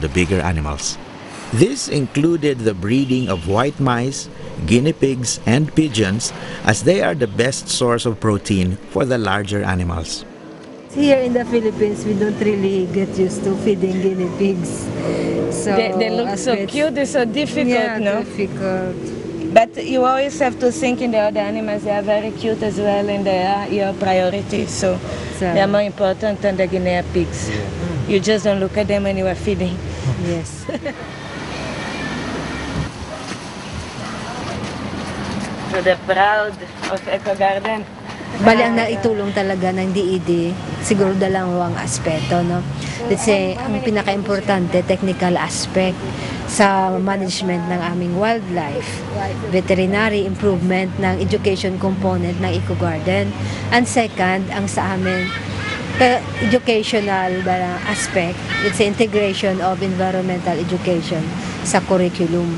the bigger animals. This included the breeding of white mice, guinea pigs, and pigeons, as they are the best source of protein for the larger animals. Here in the Philippines, we don't really get used to feeding guinea pigs. So They look so cute, it's so difficult, no? difficult. But you always have to think in the other animals, they are very cute as well, and they are your priority. So they are more important than the guinea pigs. You just don't look at them when you are feeding. Yes. So the proud of Eco Garden. Bali, ang naitulong talaga ng DED, siguro dalawang aspeto, no? Let's say, ang pinaka-importante, technical aspect sa management ng aming wildlife, veterinary improvement ng education component ng Eco Garden, and second, ang sa amin, educational aspect, it's the integration of environmental education sa curriculum.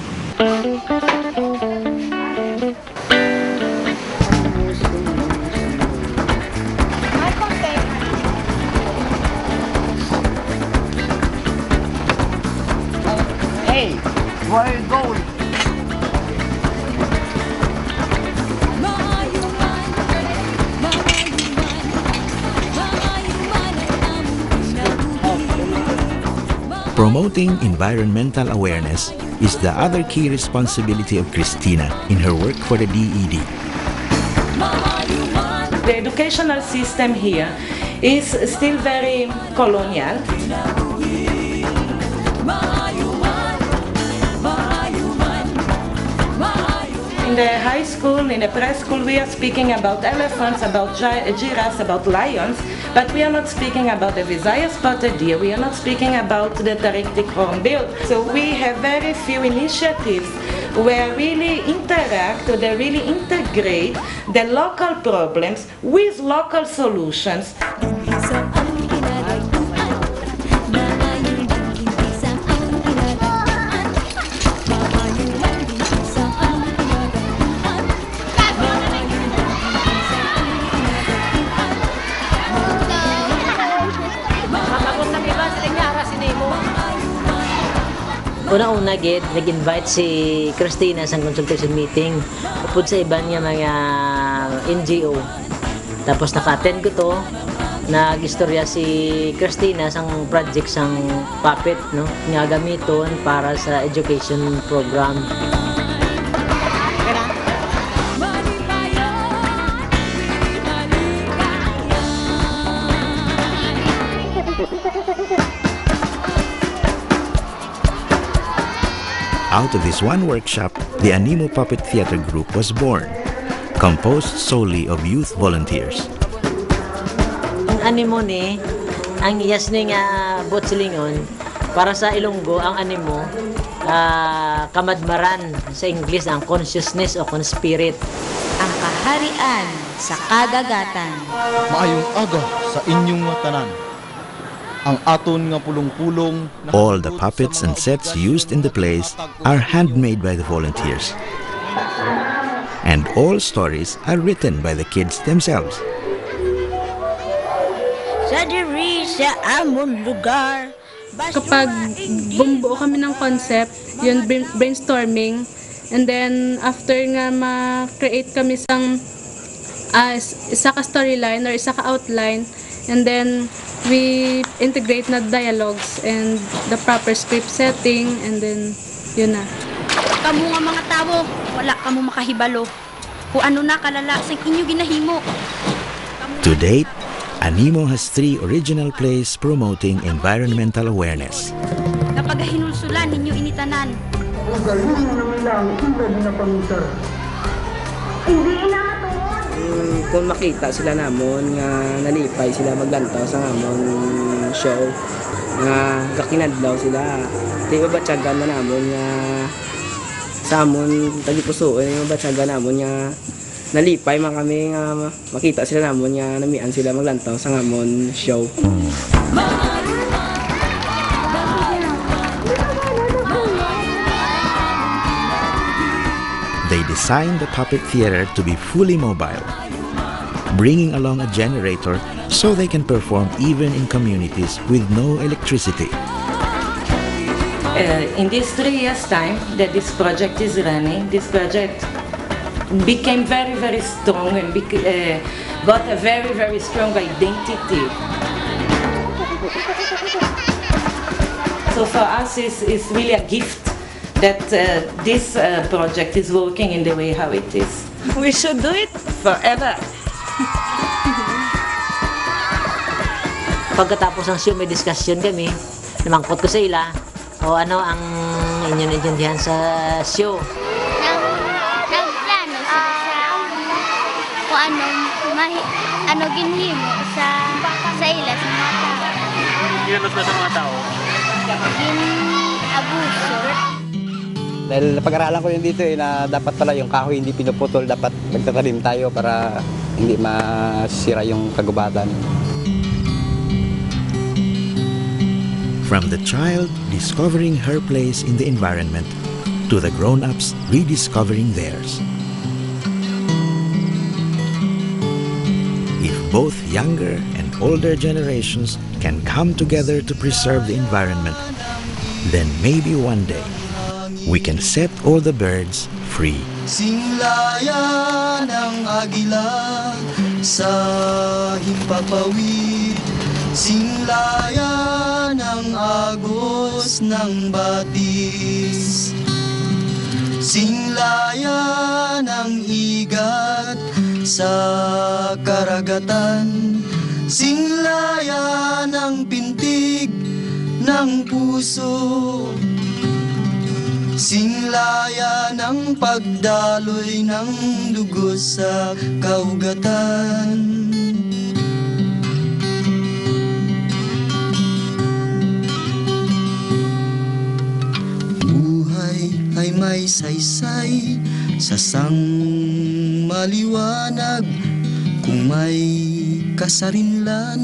Hey, where are you going? Promoting environmental awareness is the other key responsibility of Cristina in her work for the DED. The educational system here is still very colonial. In the high school, in the preschool, we are speaking about elephants, about giraffes, about lions, but we are not speaking about the Visayas spotted deer, we are not speaking about the Tarik-Tik hornbill. So we have very few initiatives where really interact, or they really integrate the local problems with local solutions. Una-una gid nag-invite si Cristina sa consultation meeting upod sa iban nga mga NGO. Tapos naka-attend ko to, nag-istorya si Cristina sang project sang puppet, no, nga gamiton para sa education program. Out of this one workshop, the Animo Puppet Theater Group was born, composed solely of youth volunteers. Ang Animo ni, ang iyas ni nga botsilingon, para sa Ilonggo, ang Animo, kamadmaran sa English, ang consciousness o conspirit. Ang kaharian sa kadagatan. Maayong aga sa inyong tanan. Ang aton nga pulong-pulong. All the puppets and sets used in the plays are handmade by the volunteers. And all stories are written by the kids themselves. Sa diri sa amon lugar. Kapag bumubuo kami ng concept, yun brainstorming, and then after nga ma-create kami sang isa ka storyline or isa ka outline, and then we integrate na dialogues and the proper script setting, and then yun na. Kamu nga mga tao, wala kamo makahibalo. Kung ano na kalala sa inyo ginahimo. To date, Animo has 3 original plays promoting environmental awareness. Napagahinulsulan ninyo initanan. Ang galing naman lang, hindi na pangitar. Hindi inaatod. Kung makita sila namon nga nalipay sila maglantaw sa namon show nga kakinadlaw sila, di ba batyagan na namon nga sa amon tagipuso, di ba batyagan namon nga nalipay man kami nga makita sila namon nga namian sila maglantaw sa namon show. They designed the puppet theater to be fully mobile, bringing along a generator so they can perform even in communities with no electricity. In these 3 years' time that this project is running, this project became very, very strong and got a very, very strong identity. So for us, it's really a gift that this project is working in the way how it is. We should do it forever. Pagkatapos ng show, may discussion kami. Namangkot ko sa ila, o ano ang inyong naintindihan sa show. Nagplano sila sa kung ano ginhimo sa ila sa mga tao. Ginamot ba sa mga tao? Ginabuso. Dahil napag-aralan ko yun dito na dapat pala yung kahoy hindi pinuputol, dapat magtatanim tayo para hindi masira yung kagubatan. From the child discovering her place in the environment to the grown-ups rediscovering theirs. If both younger and older generations can come together to preserve the environment, then maybe one day we can set all the birds free. Singlaya ng agila sa himpapawid, singlaya ng agos ng batis, singlaya ng igat sa karagatan, singlaya ng pintig ng puso, singlaya ng pagdaloy ng lugos sa kaugatan. Buhay ay may saysay sa sang maliwanag, kung may kasarinlan